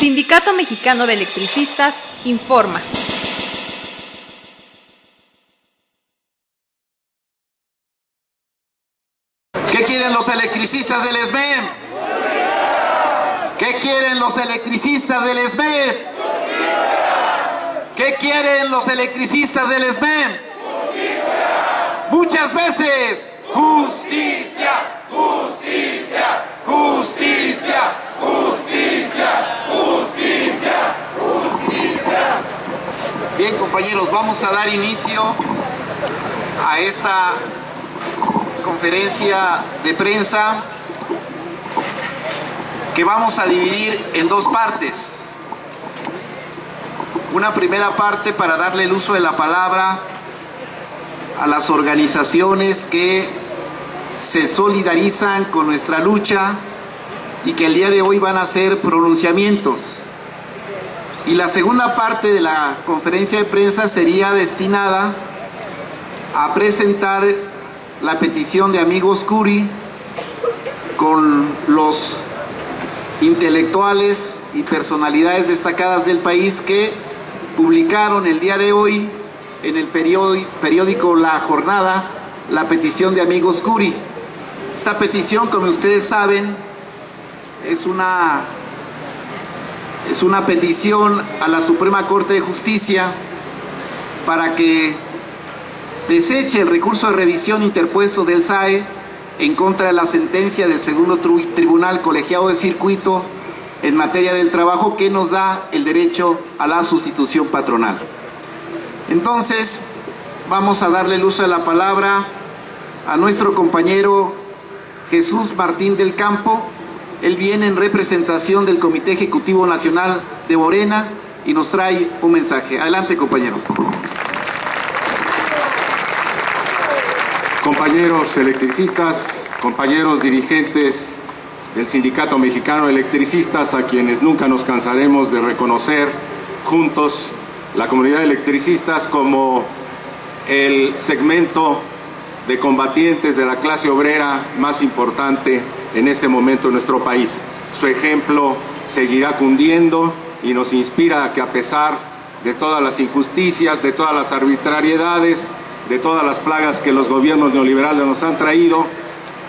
Sindicato Mexicano de Electricistas informa. ¿Qué quieren los electricistas del SMEM? ¿Qué quieren los electricistas del SMEM? ¿Qué quieren los electricistas del SMEM? Muchas veces, justicia, justicia, justicia, justicia, justicia, justicia. Bien, compañeros, vamos a dar inicio a esta conferencia de prensa que vamos a dividir en dos partes. Una primera parte para darle el uso de la palabra a las organizaciones que se solidarizan con nuestra lucha y que el día de hoy van a hacer pronunciamientos. Y la segunda parte de la conferencia de prensa sería destinada a presentar la petición de Amigos Curi con los intelectuales y personalidades destacadas del país que publicaron el día de hoy en el periódico La Jornada la petición de Amigos Curi. Esta petición, como ustedes saben, es una petición a la Suprema Corte de Justicia para que deseche el recurso de revisión interpuesto del SAE en contra de la sentencia del segundo tribunal colegiado de circuito en materia del trabajo que nos da el derecho a la sustitución patronal. Entonces, vamos a darle el uso de la palabra a nuestro compañero Jesús Martín del Campo. Él viene en representación del Comité Ejecutivo Nacional de Morena y nos trae un mensaje. Adelante, compañero. Compañeros electricistas, compañeros dirigentes del Sindicato Mexicano de Electricistas, a quienes nunca nos cansaremos de reconocer juntos la comunidad de electricistas como el segmento de combatientes de la clase obrera más importante en este momento en nuestro país. Su ejemplo seguirá cundiendo y nos inspira a que, a pesar de todas las injusticias, de todas las arbitrariedades, de todas las plagas que los gobiernos neoliberales nos han traído,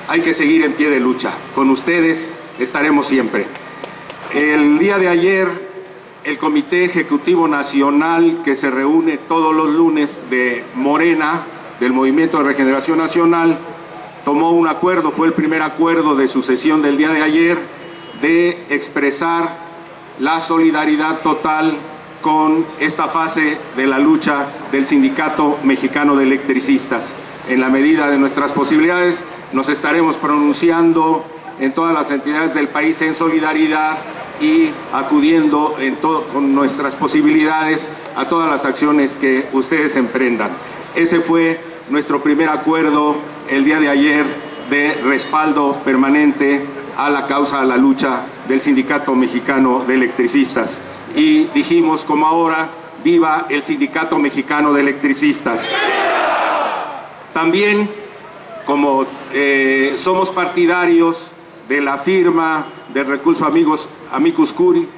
hay que seguir en pie de lucha. Con ustedes estaremos siempre. El día de ayer, el Comité Ejecutivo Nacional, que se reúne todos los lunes de Morena, del Movimiento de Regeneración Nacional, tomó un acuerdo, fue el primer acuerdo de su sesión del día de ayer, de expresar la solidaridad total con esta fase de la lucha del Sindicato Mexicano de Electricistas. En la medida de nuestras posibilidades, nos estaremos pronunciando en todas las entidades del país en solidaridad y acudiendo con nuestras posibilidades a todas las acciones que ustedes emprendan. Ese fue nuestro primer acuerdo el día de ayer de respaldo permanente a la causa, a la lucha del Sindicato Mexicano de Electricistas. Y dijimos, como ahora, viva el Sindicato Mexicano de Electricistas. También, como somos partidarios de la firma del recurso Amicus Curi,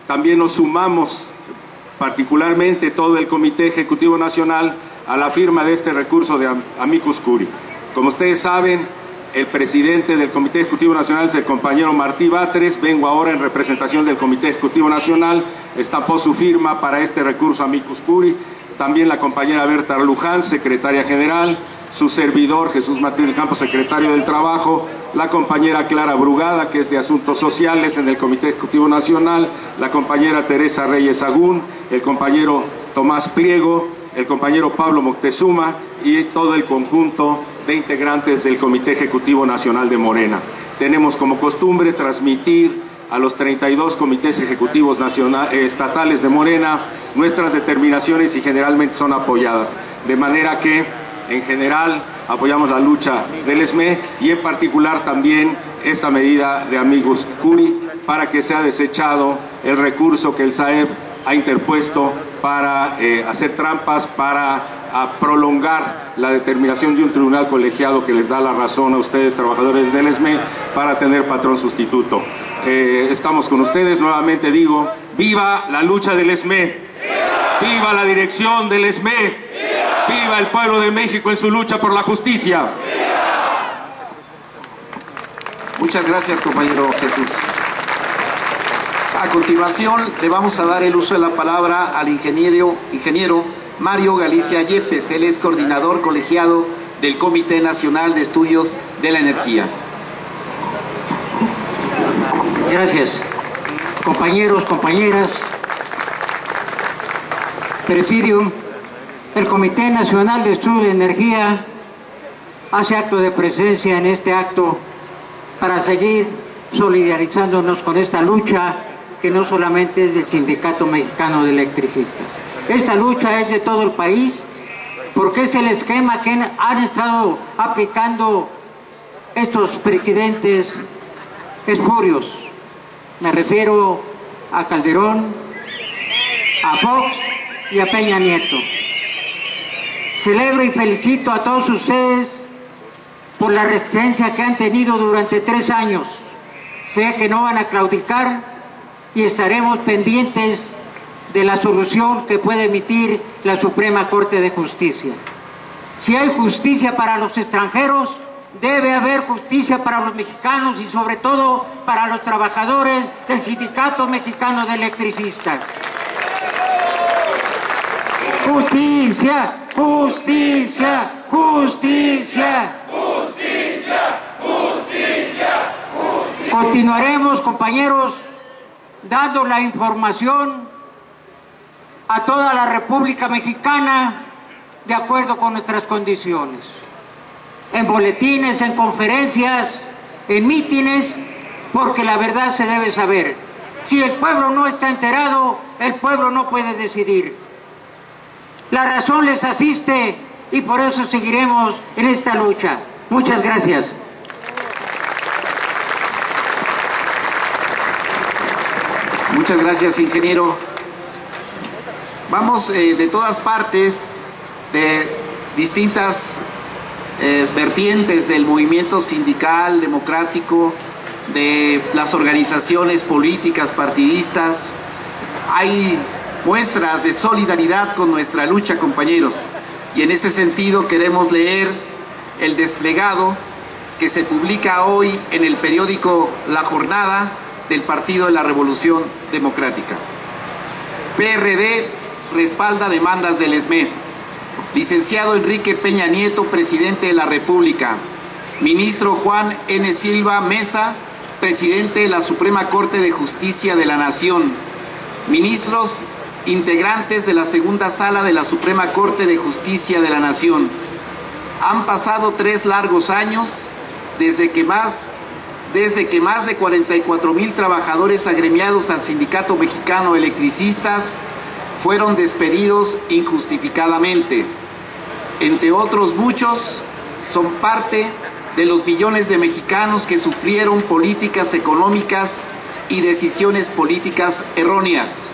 también nos sumamos, particularmente todo el Comité Ejecutivo Nacional, a la firma de este recurso de Amicus Curi. Como ustedes saben, el presidente del Comité Ejecutivo Nacional es el compañero Martí Batres. Vengo ahora en representación del Comité Ejecutivo Nacional. Estampó su firma para este recurso Amicus Curi. También la compañera Berta Luján, secretaria general. Su servidor, Jesús Martín del Campo, secretario del Trabajo. La compañera Clara Brugada, que es de Asuntos Sociales en el Comité Ejecutivo Nacional. La compañera Teresa Reyes Agún. El compañero Tomás Pliego. El compañero Pablo Moctezuma y todo el conjunto de integrantes del Comité Ejecutivo Nacional de Morena. Tenemos como costumbre transmitir a los 32 comités ejecutivos estatales de Morena nuestras determinaciones y generalmente son apoyadas. De manera que, en general, apoyamos la lucha del SME y en particular también esta medida de Amicus Curi para que sea desechado el recurso que el SAEP ha interpuesto para hacer trampas, para prolongar la determinación de un tribunal colegiado que les da la razón a ustedes, trabajadores del SME, para tener patrón sustituto. estamos con ustedes. Nuevamente digo, ¡viva la lucha del ESME! ¡Viva la dirección del ESME! ¡Viva el pueblo de México en su lucha por la justicia! Muchas gracias, compañero Jesús. A continuación, le vamos a dar el uso de la palabra al ingeniero Mario Galicia Yepes. Él es coordinador colegiado del Comité Nacional de Estudios de la Energía. Gracias. Compañeros, compañeras, Presidium, el Comité Nacional de Estudios de Energía hace acto de presencia en este acto para seguir solidarizándonos con esta lucha que no solamente es del Sindicato Mexicano de Electricistas. Esta lucha es de todo el país porque es el esquema que han estado aplicando estos presidentes espurios. Me refiero a Calderón, a Fox y a Peña Nieto. Celebro y felicito a todos ustedes por la resistencia que han tenido durante 3 años. Sé que no van a claudicar y estaremos pendientes de la solución que puede emitir la Suprema Corte de Justicia. Si hay justicia para los extranjeros, debe haber justicia para los mexicanos y sobre todo para los trabajadores del Sindicato Mexicano de Electricistas. Justicia, justicia, justicia. Justicia, justicia, justicia. Continuaremos, compañeros, dando la información a toda la República Mexicana de acuerdo con nuestras condiciones. En boletines, en conferencias, en mítines, porque la verdad se debe saber. Si el pueblo no está enterado, el pueblo no puede decidir. La razón les asiste y por eso seguiremos en esta lucha. Muchas gracias. Muchas gracias, ingeniero. Vamos de todas partes, de distintas vertientes del movimiento sindical, democrático, de las organizaciones políticas, partidistas. Hay muestras de solidaridad con nuestra lucha, compañeros. Y en ese sentido queremos leer el desplegado que se publica hoy en el periódico La Jornada del Partido de la Revolución Democrática. PRD respalda demandas del ESME. Licenciado Enrique Peña Nieto, presidente de la República. Ministro Juan N. Silva Mesa, presidente de la Suprema Corte de Justicia de la Nación. Ministros integrantes de la segunda sala de la Suprema Corte de Justicia de la Nación. Han pasado 3 largos años desde que más de 44,000 trabajadores agremiados al Sindicato Mexicano de Electricistas fueron despedidos injustificadamente. Entre otros muchos, son parte de los millones de mexicanos que sufrieron políticas económicas y decisiones políticas erróneas.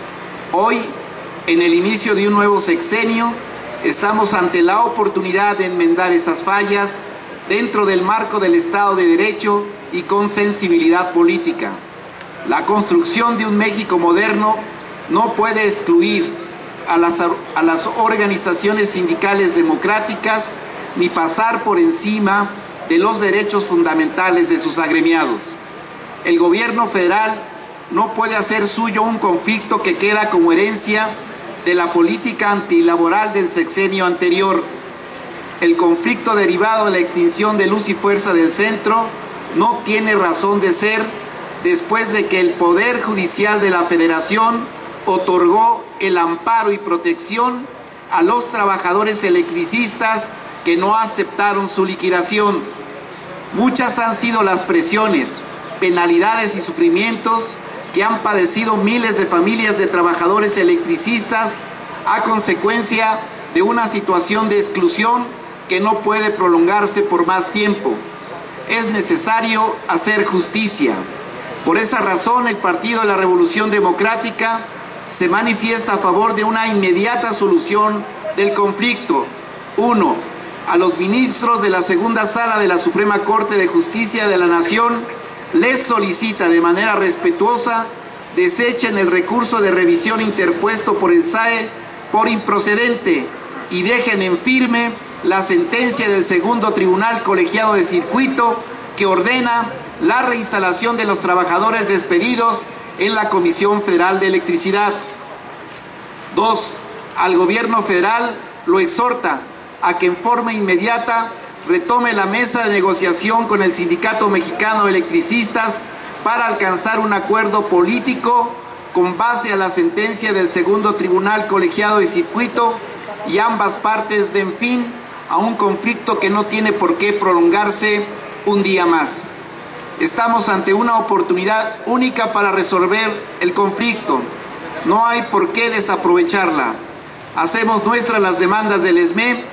Hoy, en el inicio de un nuevo sexenio, estamos ante la oportunidad de enmendar esas fallas dentro del marco del Estado de Derecho y con sensibilidad política. La construcción de un México moderno no puede excluir a las organizaciones sindicales democráticas ni pasar por encima de los derechos fundamentales de sus agremiados. El gobierno federal no puede hacer suyo un conflicto que queda como herencia de la política antilaboral del sexenio anterior. El conflicto derivado de la extinción de Luz y Fuerza del Centro no tiene razón de ser después de que el Poder Judicial de la Federación otorgó el amparo y protección a los trabajadores electricistas que no aceptaron su liquidación. Muchas han sido las presiones, penalidades y sufrimientos que han padecido miles de familias de trabajadores electricistas a consecuencia de una situación de exclusión que no puede prolongarse por más tiempo. Es necesario hacer justicia. Por esa razón, el Partido de la Revolución Democrática se manifiesta a favor de una inmediata solución del conflicto. 1. A los ministros de la segunda sala de la Suprema Corte de Justicia de la Nación les solicita de manera respetuosa desechen el recurso de revisión interpuesto por el SAE por improcedente y dejen en firme la sentencia del segundo Tribunal Colegiado de Circuito que ordena la reinstalación de los trabajadores despedidos en la Comisión Federal de Electricidad. 2. Al Gobierno federal lo exhorta a que en forma inmediata retome la mesa de negociación con el Sindicato Mexicano de Electricistas para alcanzar un acuerdo político con base a la sentencia del segundo Tribunal Colegiado de Circuito y ambas partes den fin a un conflicto que no tiene por qué prolongarse un día más. Estamos ante una oportunidad única para resolver el conflicto. No hay por qué desaprovecharla. Hacemos nuestras las demandas del SME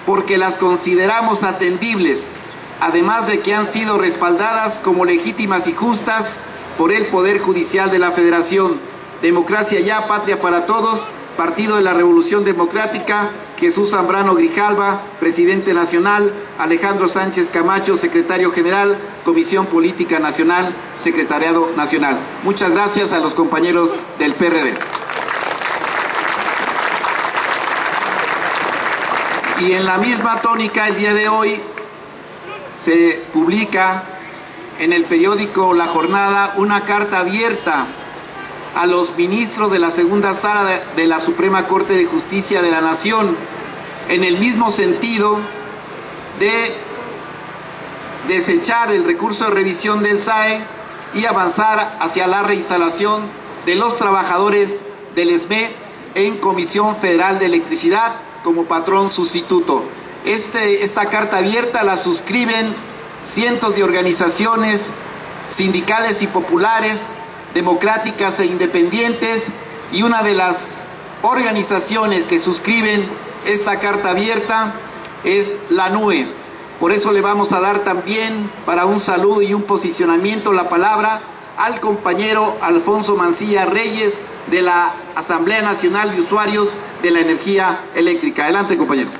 porque las consideramos atendibles, además de que han sido respaldadas como legítimas y justas por el Poder Judicial de la Federación. Democracia Ya, Patria para Todos, Partido de la Revolución Democrática, Jesús Zambrano Grijalva, Presidente Nacional, Alejandro Sánchez Camacho, Secretario General, Comisión Política Nacional, Secretariado Nacional. Muchas gracias a los compañeros del PRD. Y en la misma tónica, el día de hoy se publica en el periódico La Jornada una carta abierta a los ministros de la segunda sala de la Suprema Corte de Justicia de la Nación, en el mismo sentido de desechar el recurso de revisión del SAE y avanzar hacia la reinstalación de los trabajadores del SME en Comisión Federal de Electricidad como patrón sustituto. Esta carta abierta la suscriben cientos de organizaciones sindicales y populares, democráticas e independientes, y una de las organizaciones que suscriben esta carta abierta es la NUE. Por eso le vamos a dar también, para un saludo y un posicionamiento, la palabra al compañero Alfonso Mancilla Reyes de la Asamblea Nacional de Usuarios de la Energía Eléctrica. Adelante, compañero.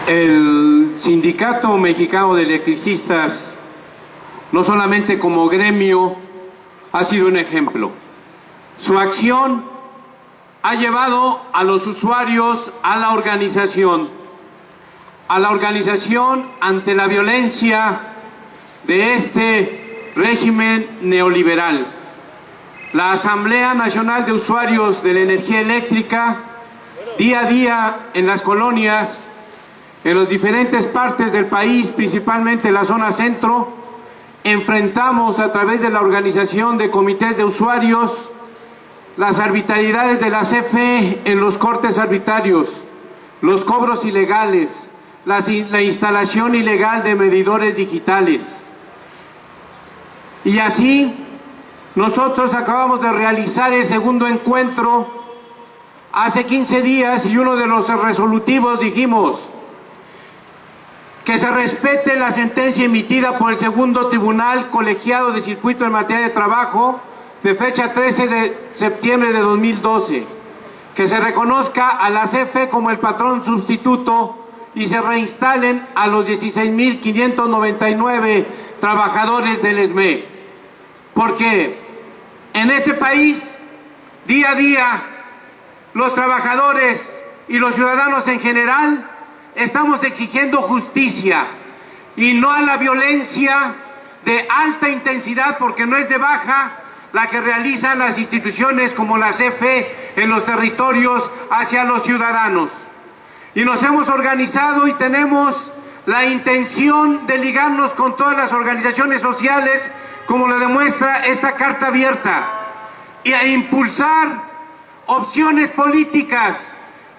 El Sindicato Mexicano de Electricistas, no solamente como gremio, ha sido un ejemplo. Su acción ha llevado a los usuarios a la organización ante la violencia de este régimen neoliberal. La Asamblea Nacional de Usuarios de la Energía Eléctrica, día a día en las colonias, en las diferentes partes del país, principalmente en la zona centro, enfrentamos a través de la organización de comités de usuarios las arbitrariedades de la CFE en los cortes arbitrarios, los cobros ilegales, la instalación ilegal de medidores digitales. Y así, nosotros acabamos de realizar el segundo encuentro hace 15 días y uno de los resolutivos dijimos que se respete la sentencia emitida por el segundo Tribunal Colegiado de Circuito en materia de trabajo de fecha 13 de septiembre de 2012, que se reconozca a la CFE como el patrón sustituto y se reinstalen a los 16.599 trabajadores del SME. Porque en este país, día a día, los trabajadores y los ciudadanos en general estamos exigiendo justicia y no a la violencia de alta intensidad, porque no es de baja, la que realizan las instituciones como la CFE en los territorios hacia los ciudadanos. Y nos hemos organizado y tenemos la intención de ligarnos con todas las organizaciones sociales, como lo demuestra esta carta abierta, y a impulsar opciones políticas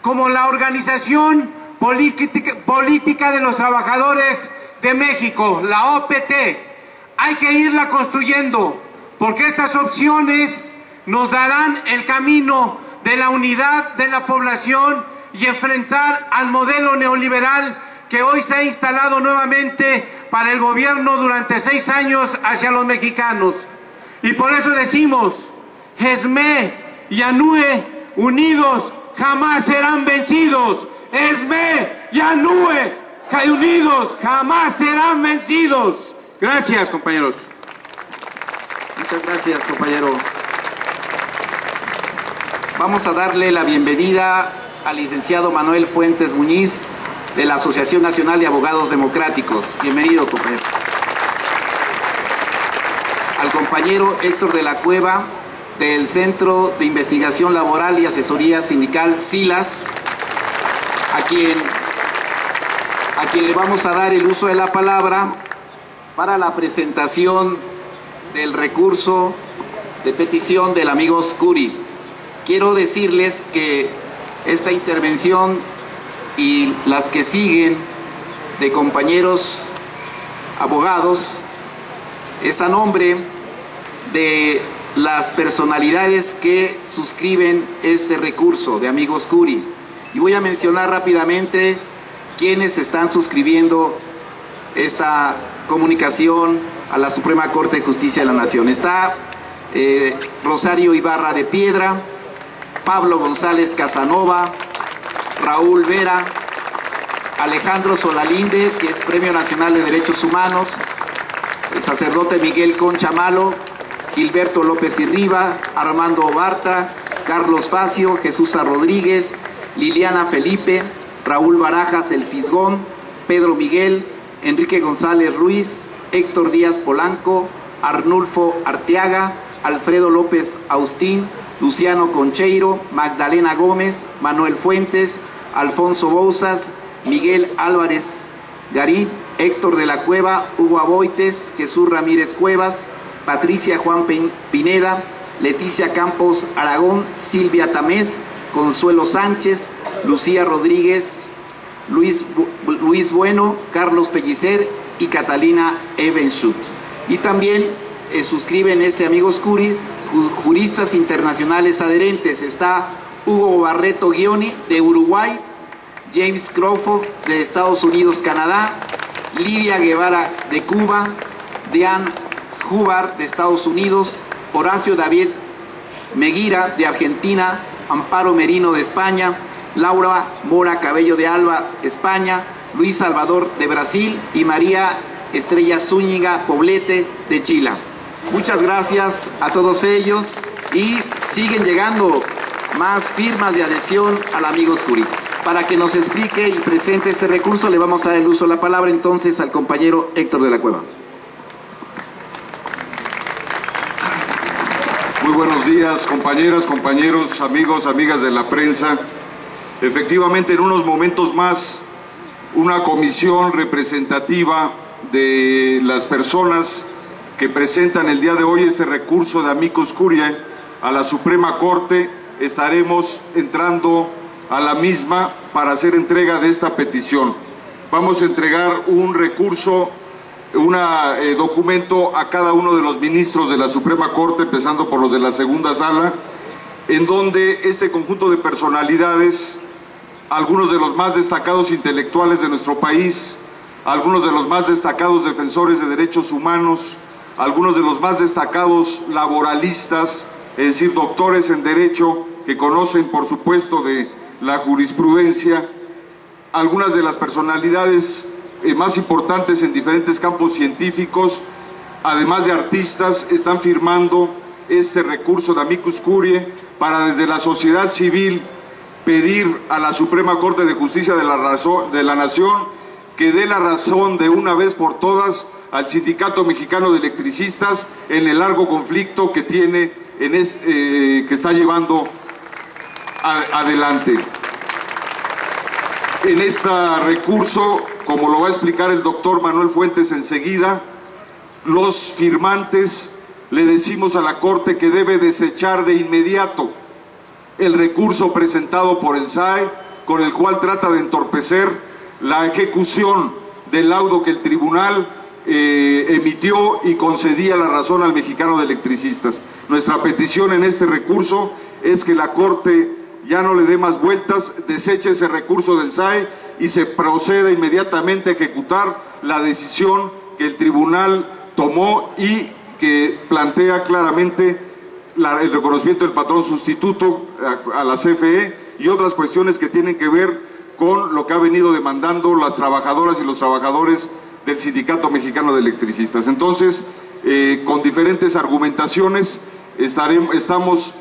como la Organización Política de los Trabajadores de México, la OPT. Hay que irla construyendo, porque estas opciones nos darán el camino de la unidad de la población y enfrentar al modelo neoliberal que hoy se ha instalado nuevamente para el gobierno durante 6 años hacia los mexicanos. Y por eso decimos, SME y ANUE unidos jamás serán vencidos. SME Yanue, unidos jamás serán vencidos. Gracias, compañeros. Muchas gracias, compañero. Vamos a darle la bienvenida al licenciado Manuel Fuentes Muñiz, de la Asociación Nacional de Abogados Democráticos. Bienvenido, compañero. Al compañero Héctor de la Cueva, del Centro de Investigación Laboral y Asesoría Sindical SILAS, a quien le vamos a dar el uso de la palabra para la presentación del recurso de petición del amigo Scuri. Quiero decirles que esta intervención y las que siguen de compañeros abogados es a nombre de las personalidades que suscriben este recurso de amigo Scuri. Y voy a mencionar rápidamente quienes están suscribiendo esta comunicación a la Suprema Corte de Justicia de la Nación. Está Rosario Ibarra de Piedra, Pablo González Casanova, Raúl Vera, Alejandro Solalinde, que es Premio Nacional de Derechos Humanos, el sacerdote Miguel Concha Malo, Gilberto López Irriba, Armando Obarta, Carlos Facio, Jesús Rodríguez, Liliana Felipe, Raúl Barajas El Fisgón, Pedro Miguel, Enrique González Ruiz, Héctor Díaz Polanco, Arnulfo Arteaga, Alfredo López Austín, Luciano Concheiro, Magdalena Gómez, Manuel Fuentes, Alfonso Bouzas, Miguel Álvarez Garit, Héctor de la Cueva, Hugo Aboites, Jesús Ramírez Cuevas, Patricia Juan Pineda, Leticia Campos Aragón, Silvia Tamés, Consuelo Sánchez, Lucía Rodríguez, Luis Bueno, Carlos Pellicer y Catalina Evenschut. Y también suscriben este amigo Scuri juristas internacionales adherentes. Está Hugo Barreto Ghioni de Uruguay, James Crawford de Estados Unidos, Canadá, Lidia Guevara de Cuba, Diane Hubar de Estados Unidos, Horacio David Meguira de Argentina, Amparo Merino de España, Laura Mora Cabello de Alba, España, Luis Salvador de Brasil y María Estrella Zúñiga Poblete de Chile. Muchas gracias a todos ellos y siguen llegando más firmas de adhesión al amigo Scuri. Para que nos explique y presente este recurso le vamos a dar el uso de la palabra entonces al compañero Héctor de la Cueva. Muy buenos días, compañeras, compañeros, amigos, amigas de la prensa. Efectivamente, en unos momentos más, una comisión representativa de las personas que presentan el día de hoy este recurso de amicus curiae a la Suprema Corte, estaremos entrando a la misma para hacer entrega de esta petición. Vamos a entregar un recurso, un documento a cada uno de los ministros de la Suprema Corte, empezando por los de la segunda sala, en donde este conjunto de personalidades, algunos de los más destacados intelectuales de nuestro país, algunos de los más destacados defensores de derechos humanos, algunos de los más destacados laboralistas, es decir, doctores en Derecho, que conocen, por supuesto, de la jurisprudencia, algunas de las personalidades más importantes en diferentes campos científicos, además de artistas, están firmando este recurso de amicus curiae para desde la sociedad civil pedir a la Suprema Corte de Justicia de la Nación que dé la razón de una vez por todas al Sindicato Mexicano de Electricistas en el largo conflicto que tiene que está llevando adelante. En este recurso, como lo va a explicar el doctor Manuel Fuentes enseguida, los firmantes le decimos a la Corte que debe desechar de inmediato el recurso presentado por el SAE, con el cual trata de entorpecer la ejecución del laudo que el tribunal emitió y concedía la razón al Mexicano de Electricistas. Nuestra petición en este recurso es que la Corte ya no le dé más vueltas, deseche ese recurso del SAE y se proceda inmediatamente a ejecutar la decisión que el tribunal tomó y que plantea claramente el reconocimiento del patrón sustituto a la CFE y otras cuestiones que tienen que ver con lo que ha venido demandando las trabajadoras y los trabajadores del Sindicato Mexicano de Electricistas. Entonces, con diferentes argumentaciones, estamos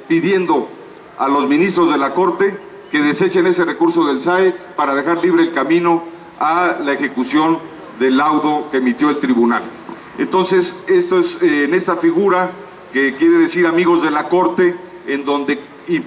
pidiendo a los ministros de la Corte que desechen ese recurso del SAE para dejar libre el camino a la ejecución del laudo que emitió el tribunal. Entonces, esto es en esta figura que quiere decir amigos de la Corte, en donde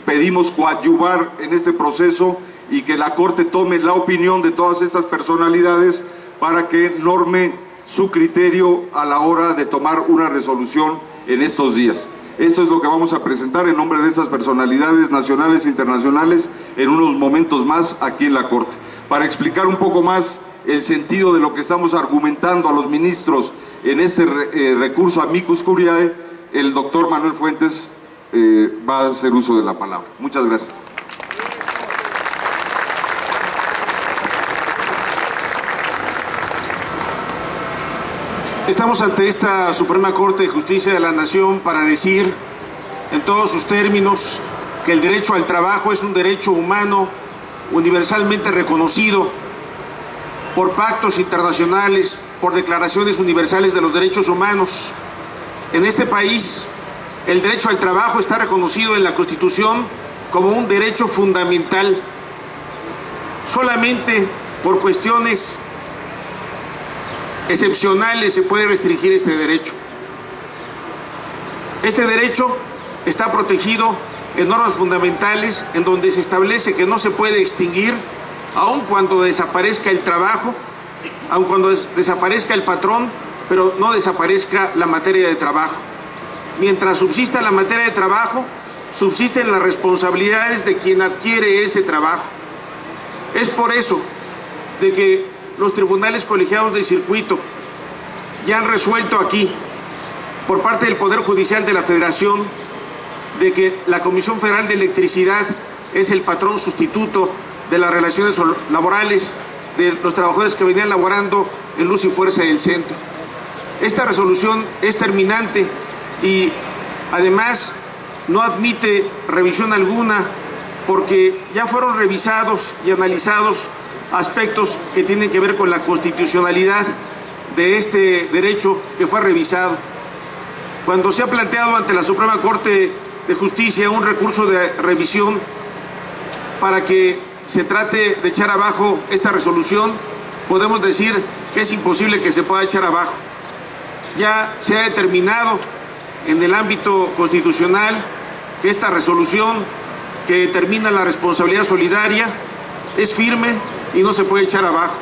pedimos coadyuvar en este proceso y que la Corte tome la opinión de todas estas personalidades para que norme su criterio a la hora de tomar una resolución en estos días. Esto es lo que vamos a presentar en nombre de estas personalidades nacionales e internacionales en unos momentos más aquí en la Corte. Para explicar un poco más el sentido de lo que estamos argumentando a los ministros en este recurso amicus curiae, el doctor Manuel Fuentes va a hacer uso de la palabra. Muchas gracias. Estamos ante esta Suprema Corte de Justicia de la Nación para decir en todos sus términos que el derecho al trabajo es un derecho humano universalmente reconocido por pactos internacionales, por declaraciones universales de los derechos humanos. En este país, el derecho al trabajo está reconocido en la Constitución como un derecho fundamental. Solamente por cuestiones excepcionales se puede restringir este derecho. Este derecho está protegido en normas fundamentales en donde se establece que no se puede extinguir aun cuando desaparezca el trabajo, aun cuando desaparezca el patrón, pero no desaparezca la materia de trabajo. Mientras subsista la materia de trabajo, subsisten las responsabilidades de quien adquiere ese trabajo. Es por eso de que los tribunales colegiados de circuito ya han resuelto aquí, por parte del Poder Judicial de la Federación, de que la Comisión Federal de Electricidad es el patrón sustituto de las relaciones laborales de los trabajadores que venían laborando en luz y fuerza del centro. Esta resolución es terminante y además no admite revisión alguna porque ya fueron revisados y analizados aspectos que tienen que ver con la constitucionalidad de este derecho que fue revisado. Cuando se ha planteado ante la Suprema Corte de Justicia un recurso de revisión para que se trate de echar abajo esta resolución, podemos decir que es imposible que se pueda echar abajo. Ya se ha determinado en el ámbito constitucional que esta resolución que determina la responsabilidad solidaria es firme y no se puede echar abajo.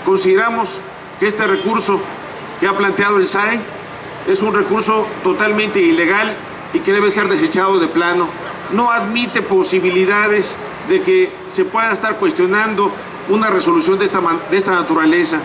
Consideramos que este recurso que ha planteado el SAE es un recurso totalmente ilegal y que debe ser desechado de plano. No admite posibilidades de que se pueda estar cuestionando una resolución de esta naturaleza.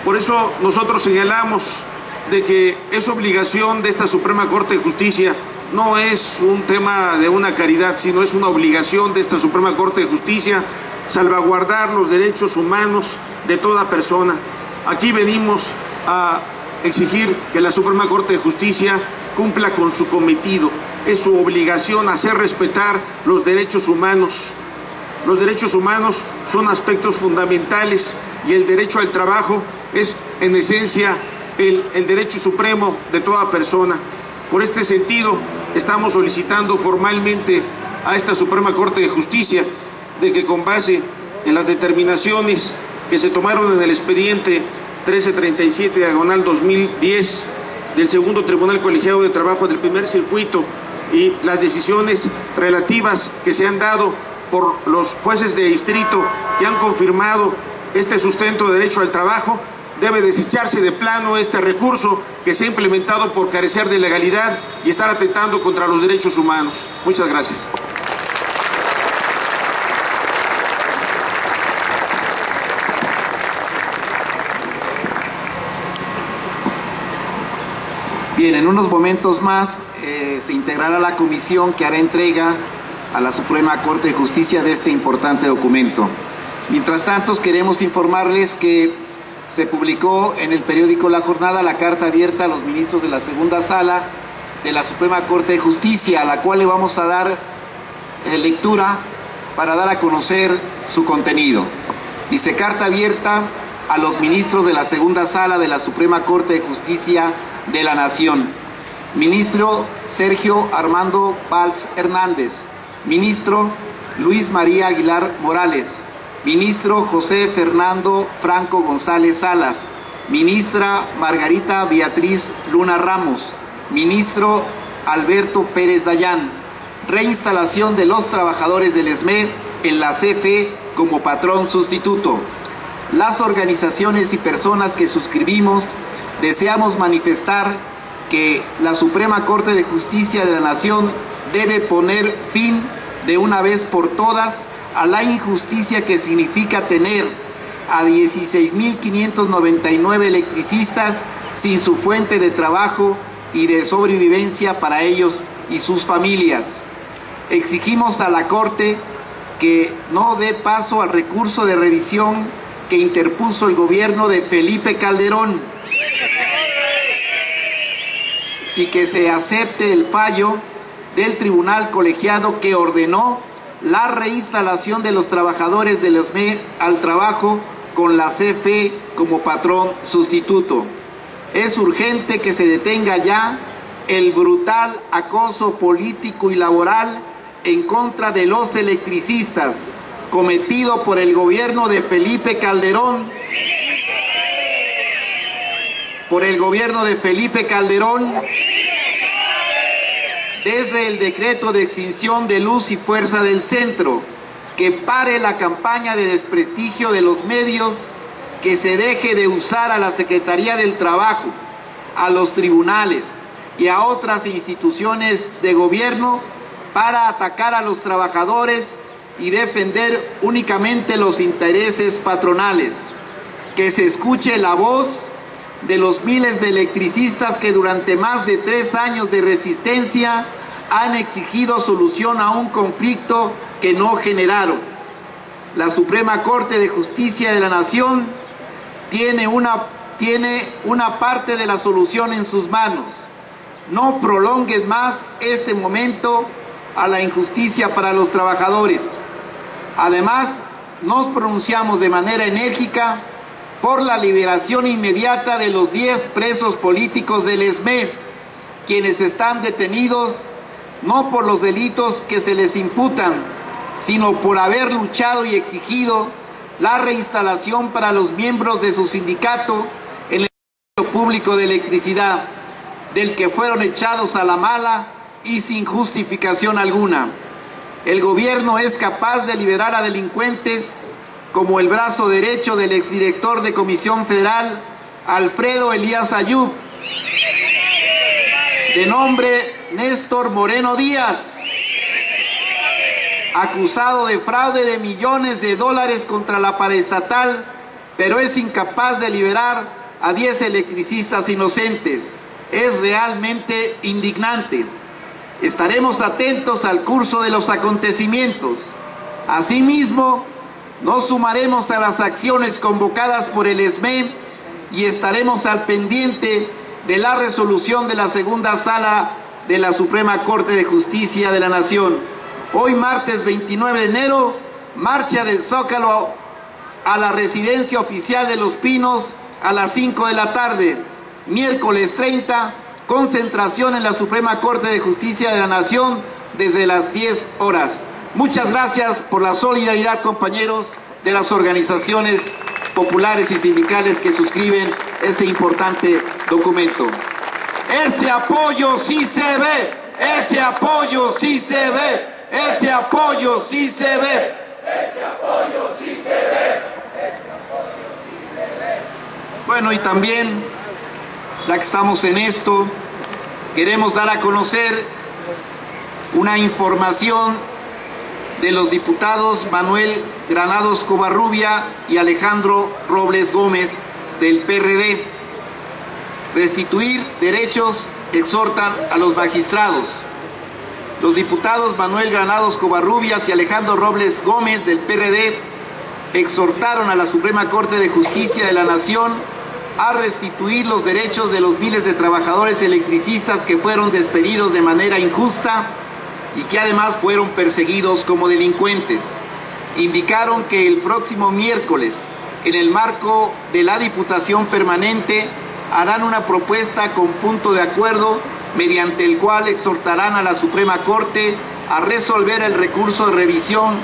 Por eso nosotros señalamos de que es obligación de esta Suprema Corte de Justicia, no es un tema de una caridad, sino es una obligación de esta Suprema Corte de Justicia salvaguardar los derechos humanos de toda persona. Aquí venimos a exigir que la Suprema Corte de Justicia cumpla con su cometido. Es su obligación hacer respetar los derechos humanos. Los derechos humanos son aspectos fundamentales y el derecho al trabajo es, en esencia, el derecho supremo de toda persona. Por este sentido, estamos solicitando formalmente a esta Suprema Corte de Justicia de que con base en las determinaciones que se tomaron en el expediente 1337/2010 del Segundo Tribunal Colegiado de Trabajo del Primer Circuito y las decisiones relativas que se han dado por los jueces de distrito que han confirmado este sustento de derecho al trabajo, debe desecharse de plano este recurso que se ha implementado por carecer de legalidad y estar atentando contra los derechos humanos. Muchas gracias. Bien, en unos momentos más se integrará la comisión que hará entrega a la Suprema Corte de Justicia de este importante documento. Mientras tanto, queremos informarles que se publicó en el periódico La Jornada la carta abierta a los ministros de la segunda sala de la Suprema Corte de Justicia, a la cual le vamos a dar lectura para dar a conocer su contenido. Dice: carta abierta a los ministros de la segunda sala de la Suprema Corte de Justicia de la Nación. Ministro Sergio Armando Valls Hernández. Ministro Luis María Aguilar Morales. Ministro José Fernando Franco González Salas. Ministra Margarita Beatriz Luna Ramos. Ministro Alberto Pérez Dayán. Reinstalación de los trabajadores del ESME en la CFE como patrón sustituto. Las organizaciones y personas que suscribimos deseamos manifestar que la Suprema Corte de Justicia de la Nación debe poner fin de una vez por todas a la injusticia que significa tener a 16.599 electricistas sin su fuente de trabajo y de sobrevivencia para ellos y sus familias. Exigimos a la Corte que no dé paso al recurso de revisión que interpuso el gobierno de Felipe Calderón y que se acepte el fallo del tribunal colegiado que ordenó la reinstalación de los trabajadores del ESME al trabajo con la CFE como patrón sustituto. Es urgente que se detenga ya el brutal acoso político y laboral en contra de los electricistas cometido por el gobierno de Felipe Calderón, desde el decreto de extinción de Luz y Fuerza del Centro, que pare la campaña de desprestigio de los medios, que se deje de usar a la Secretaría del Trabajo, a los tribunales y a otras instituciones de gobierno para atacar a los trabajadores y defender únicamente los intereses patronales. Que se escuche la voz de los miles de electricistas que durante más de 3 años de resistencia han exigido solución a un conflicto que no generaron. La Suprema Corte de Justicia de la Nación tiene una parte de la solución en sus manos. No prolonguen más este momento a la injusticia para los trabajadores. Además, nos pronunciamos de manera enérgica por la liberación inmediata de los 10 presos políticos del ESME, quienes están detenidos no por los delitos que se les imputan, sino por haber luchado y exigido la reinstalación para los miembros de su sindicato en el servicio público de electricidad, del que fueron echados a la mala y sin justificación alguna. El gobierno es capaz de liberar a delincuentes como el brazo derecho del exdirector de Comisión Federal, Alfredo Elías Ayub, de nombre Néstor Moreno Díaz, acusado de fraude de millones de dólares contra la paraestatal, pero es incapaz de liberar a 10 electricistas inocentes. Es realmente indignante. Estaremos atentos al curso de los acontecimientos. Asimismo, nos sumaremos a las acciones convocadas por el ESME y estaremos al pendiente de la resolución de la segunda sala de la Suprema Corte de Justicia de la Nación. Hoy, martes 29 de enero, marcha del Zócalo a la residencia oficial de Los Pinos a las 5 de la tarde. Miércoles 30, concentración en la Suprema Corte de Justicia de la Nación desde las 10 horas. Muchas gracias por la solidaridad, compañeros de las organizaciones populares y sindicales que suscriben este importante documento. Ese apoyo sí se ve, ese apoyo sí se ve, ese apoyo sí se ve. Ese apoyo sí se ve. Bueno, y también, ya que estamos en esto, queremos dar a conocer una información de los diputados Manuel Granados Covarrubia y Alejandro Robles Gómez del PRD. Restituir derechos exhortan a los magistrados. Los diputados Manuel Granados Covarrubias y Alejandro Robles Gómez del PRD exhortaron a la Suprema Corte de Justicia de la Nación a restituir los derechos de los miles de trabajadores electricistas que fueron despedidos de manera injusta y que además fueron perseguidos como delincuentes. indicaron que el próximo miércoles, en el marco de la Diputación Permanente, harán una propuesta con punto de acuerdo mediante el cual exhortarán a la Suprema Corte a resolver el recurso de revisión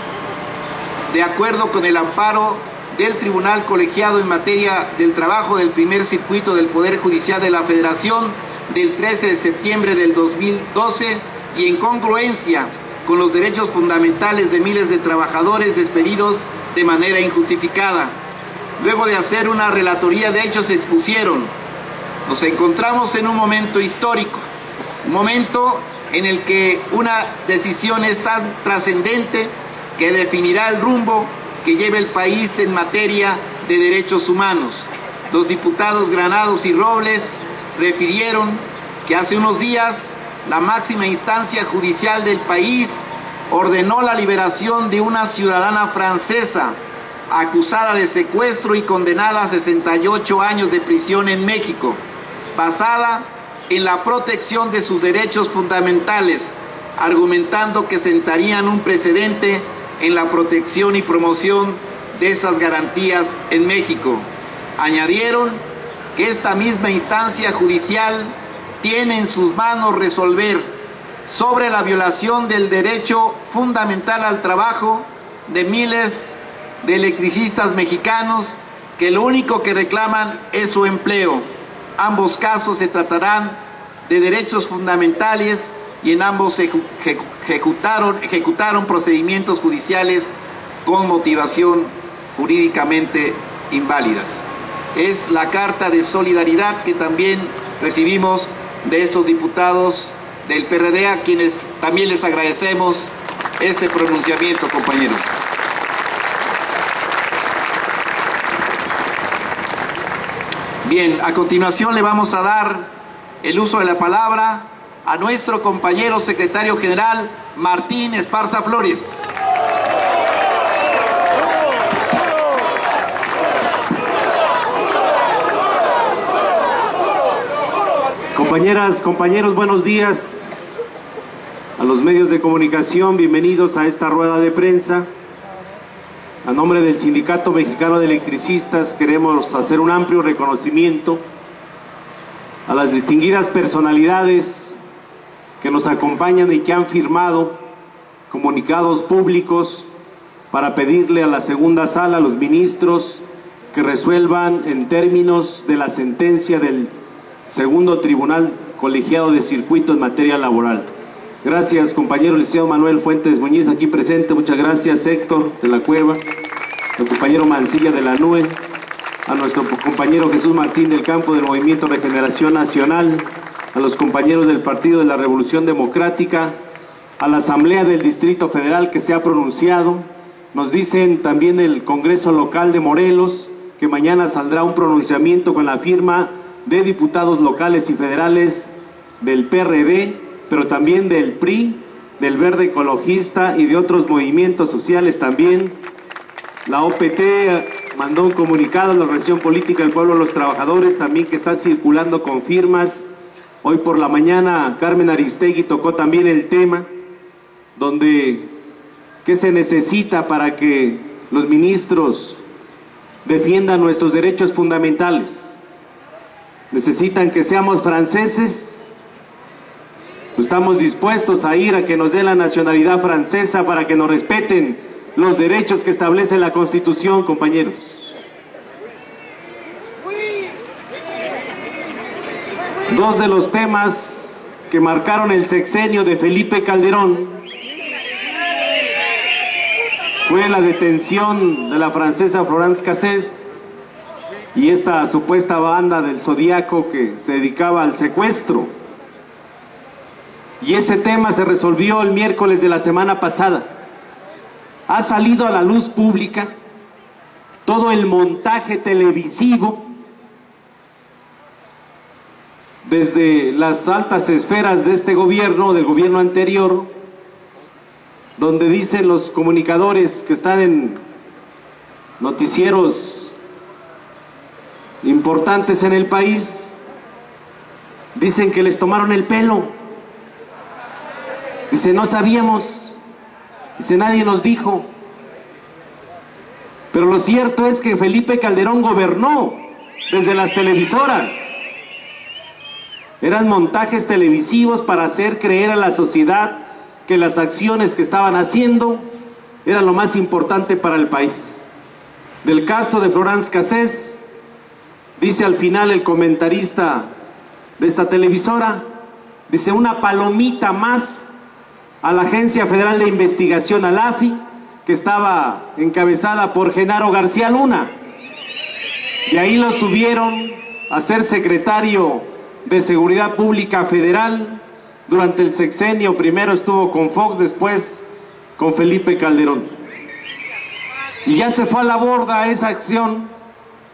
de acuerdo con el amparo del Tribunal Colegiado en materia del trabajo del primer circuito del Poder Judicial de la Federación del 13 de septiembre del 2012 y en congruencia con los derechos fundamentales de miles de trabajadores despedidos de manera injustificada. Luego de hacer una relatoría de hechos expusieron: nos encontramos en un momento histórico, un momento en el que una decisión es tan trascendente que definirá el rumbo que lleve el país en materia de derechos humanos. Los diputados Granados y Robles refirieron que hace unos días la máxima instancia judicial del país ordenó la liberación de una ciudadana francesa acusada de secuestro y condenada a 68 años de prisión en México, basada en la protección de sus derechos fundamentales, argumentando que sentarían un precedente en la protección y promoción de estas garantías en México. Añadieron que esta misma instancia judicial tiene en sus manos resolver sobre la violación del derecho fundamental al trabajo de miles de electricistas mexicanos que lo único que reclaman es su empleo. Ambos casos se tratarán de derechos fundamentales y en ambos se ejecutaron procedimientos judiciales con motivación jurídicamente inválidas. Es la carta de solidaridad que también recibimos de estos diputados del PRD, a quienes también les agradecemos este pronunciamiento, compañeros. Bien, a continuación le vamos a dar el uso de la palabra a nuestro compañero secretario general Martín Esparza Flores. Compañeras, compañeros, buenos días. A los medios de comunicación, bienvenidos a esta rueda de prensa. A nombre del Sindicato Mexicano de Electricistas queremos hacer un amplio reconocimiento a las distinguidas personalidades que nos acompañan y que han firmado comunicados públicos para pedirle a la segunda sala, a los ministros, que resuelvan en términos de la sentencia del segundo Tribunal Colegiado de Circuito en materia laboral. Gracias, compañero licenciado Manuel Fuentes Muñiz, aquí presente. Muchas gracias, Héctor de la Cueva, al compañero Mancilla de la NUE, a nuestro compañero Jesús Martín del Campo del Movimiento Regeneración Nacional, a los compañeros del Partido de la Revolución Democrática, a la Asamblea del Distrito Federal que se ha pronunciado. Nos dicen también el Congreso Local de Morelos que mañana saldrá un pronunciamiento con la firma de diputados locales y federales del PRD, pero también del PRI, del Verde Ecologista y de otros movimientos sociales también. La OPT mandó un comunicado a la Organización Política del Pueblo de los Trabajadores, también que está circulando con firmas. Hoy por la mañana Carmen Aristegui tocó también el tema, donde qué se necesita para que los ministros defiendan nuestros derechos fundamentales. ¿Necesitan que seamos franceses? Pues estamos dispuestos a ir a que nos den la nacionalidad francesa para que nos respeten los derechos que establece la Constitución, compañeros. Dos de los temas que marcaron el sexenio de Felipe Calderón fue la detención de la francesa Florence Cassés y esta supuesta banda del Zodíaco que se dedicaba al secuestro. Y ese tema se resolvió el miércoles de la semana pasada. Ha salido a la luz pública todo el montaje televisivo desde las altas esferas de este gobierno, del gobierno anterior, donde dicen los comunicadores que están en noticieros importantes en el país, dicen que les tomaron el pelo. Dice, no sabíamos. Dice, nadie nos dijo. Pero lo cierto es que Felipe Calderón gobernó desde las televisoras. Eran montajes televisivos para hacer creer a la sociedad que las acciones que estaban haciendo eran lo más importante para el país. Del caso de Florence Cassés, dice al final el comentarista de esta televisora, dice: una palomita más a la Agencia Federal de Investigación, a la AFI, que estaba encabezada por Genaro García Luna. Y ahí lo subieron a ser secretario de Seguridad Pública Federal durante el sexenio. Primero estuvo con Fox, después con Felipe Calderón. Y ya se fue a la borda esa acción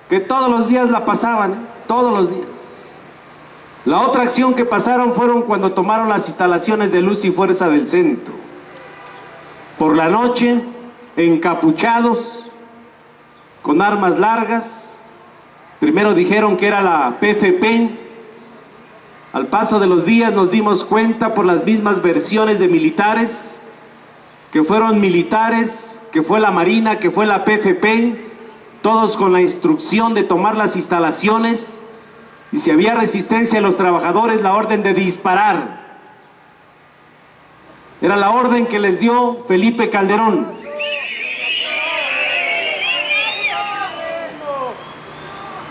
que todos los días la pasaban, todos los días. La otra acción que pasaron fueron cuando tomaron las instalaciones de Luz y Fuerza del centro. Por la noche, encapuchados, con armas largas. Primero dijeron que era la PFP. Al paso de los días nos dimos cuenta por las mismas versiones de militares, que fueron militares, que fue la Marina, que fue la PFP, todos con la instrucción de tomar las instalaciones, y si había resistencia de los trabajadores, la orden de disparar. Era la orden que les dio Felipe Calderón.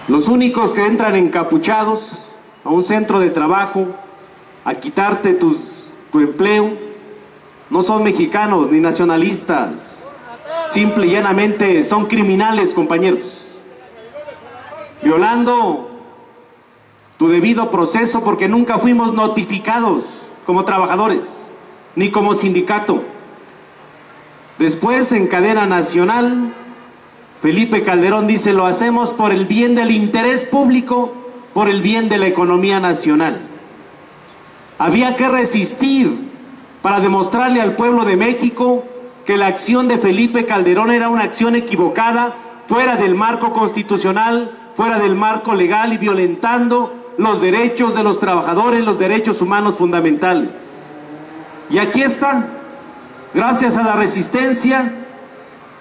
Los únicos que entran encapuchados a un centro de trabajo a quitarte tu empleo no son mexicanos ni nacionalistas, simple y llanamente son criminales, compañeros, violando tu debido proceso, porque nunca fuimos notificados como trabajadores ni como sindicato. Después, en cadena nacional, Felipe Calderón dice: lo hacemos por el bien del interés público, por el bien de la economía nacional. Había que resistir para demostrarle al pueblo de México que la acción de Felipe Calderón era una acción equivocada, fuera del marco constitucional, fuera del marco legal y violentando los derechos de los trabajadores, los derechos humanos fundamentales. Y aquí está, gracias a la resistencia,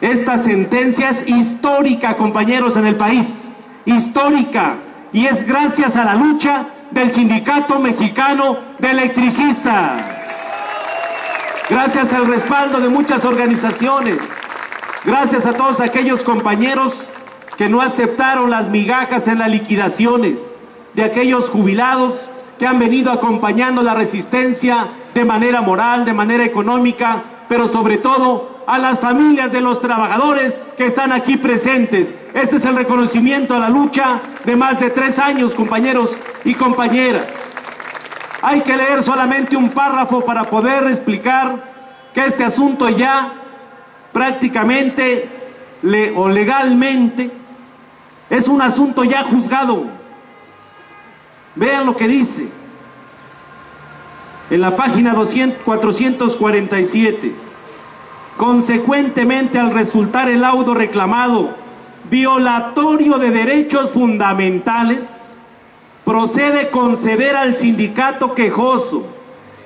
esta sentencia es histórica, compañeros, en el país, histórica, y es gracias a la lucha del Sindicato Mexicano de Electricistas, gracias al respaldo de muchas organizaciones, gracias a todos aquellos compañeros que no aceptaron las migajas en las liquidaciones, de aquellos jubilados que han venido acompañando la resistencia de manera moral, de manera económica, pero sobre todo a las familias de los trabajadores que están aquí presentes. Este es el reconocimiento a la lucha de más de 3 años, compañeros y compañeras. Hay que leer solamente un párrafo para poder explicar que este asunto ya prácticamente o legalmente es un asunto ya juzgado. Vean lo que dice en la página 447. Consecuentemente, al resultar el laudo reclamado violatorio de derechos fundamentales, procede conceder al sindicato quejoso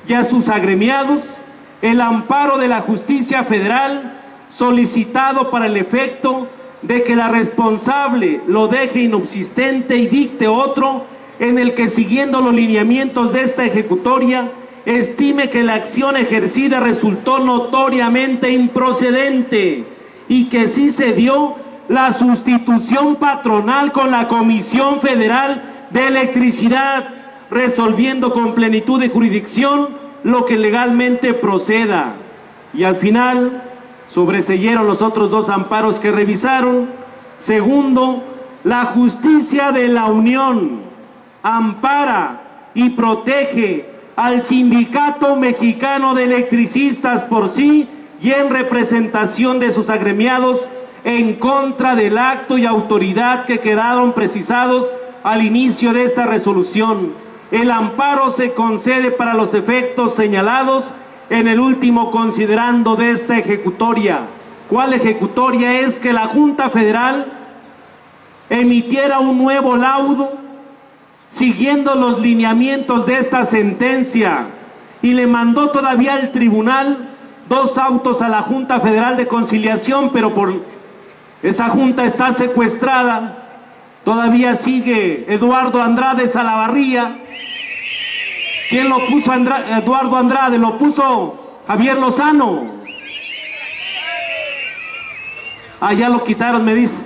y a sus agremiados el amparo de la justicia federal solicitado para el efecto de que la responsable lo deje inobstante y dicte otro en el que, siguiendo los lineamientos de esta ejecutoria, estime que la acción ejercida resultó notoriamente improcedente y que sí se dio la sustitución patronal con la Comisión Federal de Electricidad, resolviendo con plenitud de jurisdicción lo que legalmente proceda. Y al final sobreseyeron los otros 2 amparos que revisaron. Segundo, la justicia de la Unión ampara y protege al Sindicato Mexicano de Electricistas por sí y en representación de sus agremiados en contra del acto y autoridad que quedaron precisados al inicio de esta resolución. El amparo se concede para los efectos señalados en el último considerando de esta ejecutoria. ¿Cuál ejecutoria? Es que la Junta Federal emitiera un nuevo laudo siguiendo los lineamientos de esta sentencia, y le mandó todavía al tribunal 2 autos a la Junta Federal de Conciliación, pero por Esa junta está secuestrada. Todavía sigue Eduardo Andrade Salavarría. ¿Quién lo puso Eduardo Andrade? Lo puso Javier Lozano. Ah, ya lo quitaron, me dice.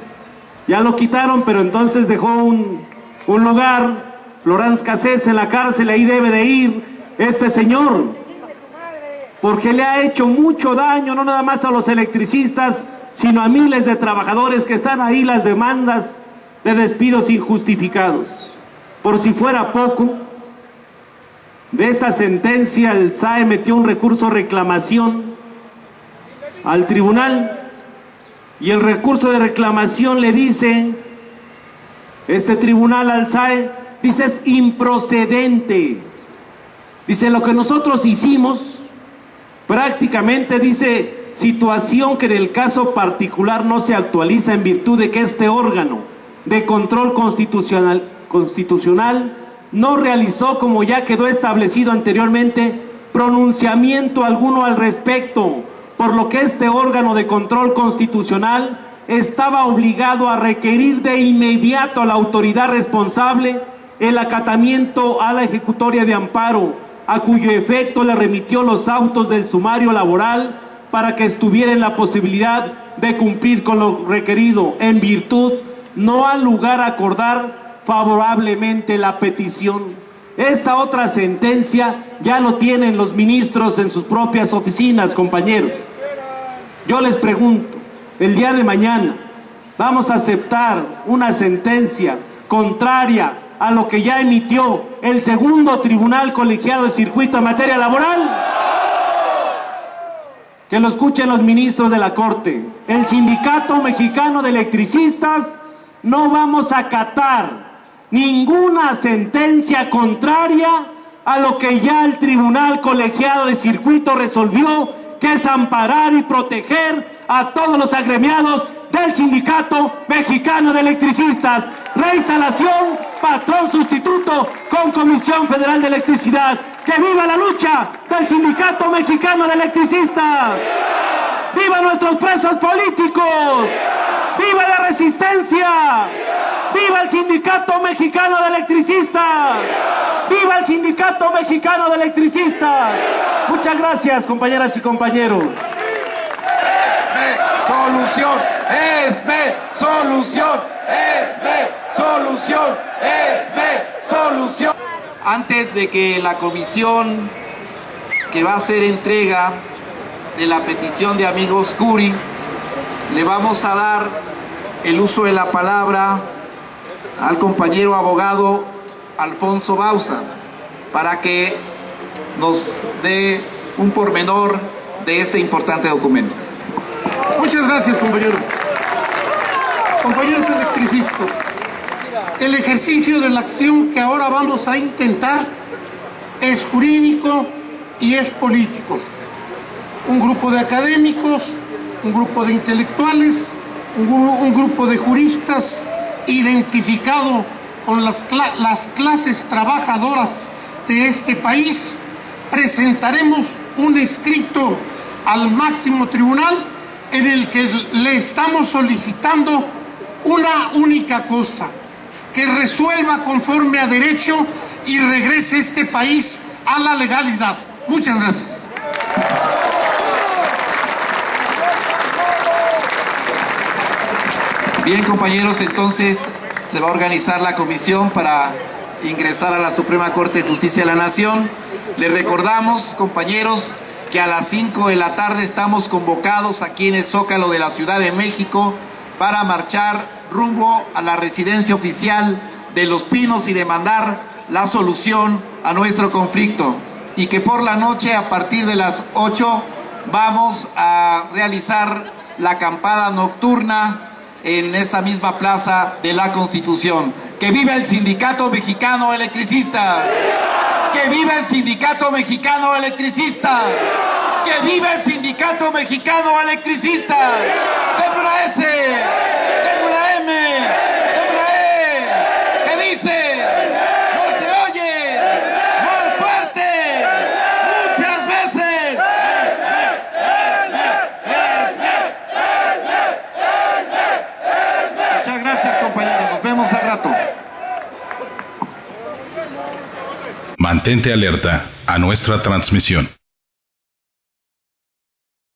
Ya lo quitaron, pero entonces dejó un lugar. Florence Cassés en la cárcel, ahí debe de ir este señor. Porque le ha hecho mucho daño, no nada más a los electricistas, sino a miles de trabajadores que están ahí, las demandas de despidos injustificados. Por si fuera poco, de esta sentencia el SAE metió un recurso de reclamación al tribunal y el recurso de reclamación le dice, este tribunal al SAE, dice es improcedente. Dice lo que nosotros hicimos, prácticamente dice situación que en el caso particular no se actualiza en virtud de que este órgano de control constitucional no realizó, como ya quedó establecido anteriormente, pronunciamiento alguno al respecto, por lo que este órgano de control constitucional estaba obligado a requerir de inmediato a la autoridad responsable el acatamiento a la ejecutoria de amparo, a cuyo efecto le remitió los autos del sumario laboral para que estuviera en la posibilidad de cumplir con lo requerido. En virtud, no ha lugar a acordar favorablemente la petición. Esta otra sentencia ya lo tienen los ministros en sus propias oficinas, compañeros. Yo les pregunto, el día de mañana, ¿vamos a aceptar una sentencia contraria a lo que ya emitió el segundo tribunal colegiado de circuito en materia laboral? Que lo escuchen los ministros de la Corte. El Sindicato Mexicano de Electricistas no vamos a acatar ninguna sentencia contraria a lo que ya el tribunal colegiado de circuito resolvió, que es amparar y proteger a todos los agremiados del Sindicato Mexicano de Electricistas. Reinstalación, patrón sustituto con Comisión Federal de Electricidad. ¡Que viva la lucha del Sindicato Mexicano de Electricistas! ¡Viva nuestros presos políticos! ¡Viva la resistencia! ¡Viva el Sindicato Mexicano de Electricistas! ¡Viva el Sindicato Mexicano de Electricistas! Muchas gracias, compañeras y compañeros. Solución, solución, solución, solución. Antes de que la comisión que va a hacer entrega de la petición de amigos Curi, le vamos a dar el uso de la palabra al compañero abogado Alfonso Bauzas para que nos dé un pormenor de este importante documento. Muchas gracias, compañero. Compañeros electricistas, el ejercicio de la acción que ahora vamos a intentar es jurídico y es político. Un grupo de académicos, un grupo de intelectuales, un grupo de juristas identificado con las clases trabajadoras de este país, presentaremos un escrito al máximo tribunal en el que le estamos solicitando una única cosa: que resuelva conforme a derecho y regrese este país a la legalidad. Muchas gracias. Bien, compañeros, entonces se va a organizar la comisión para ingresar a la Suprema Corte de Justicia de la Nación. Les recordamos, compañeros, que a las 5 de la tarde estamos convocados aquí en el Zócalo de la Ciudad de México para marchar rumbo a la residencia oficial de Los Pinos y demandar la solución a nuestro conflicto. Y que por la noche, a partir de las 8, vamos a realizar la acampada nocturna en esta misma plaza de la Constitución. ¡Que viva el Sindicato Mexicano Electricista! ¡Que viva el Sindicato Mexicano Electricista! ¡Que viva el Sindicato Mexicano Electricista! ¡Denme una S! ¡Denme una M! ¡Denme una E! ¿Qué dice? ¡No se oye! ¡Más fuerte! ¡Muchas veces! Mantente alerta a nuestra transmisión.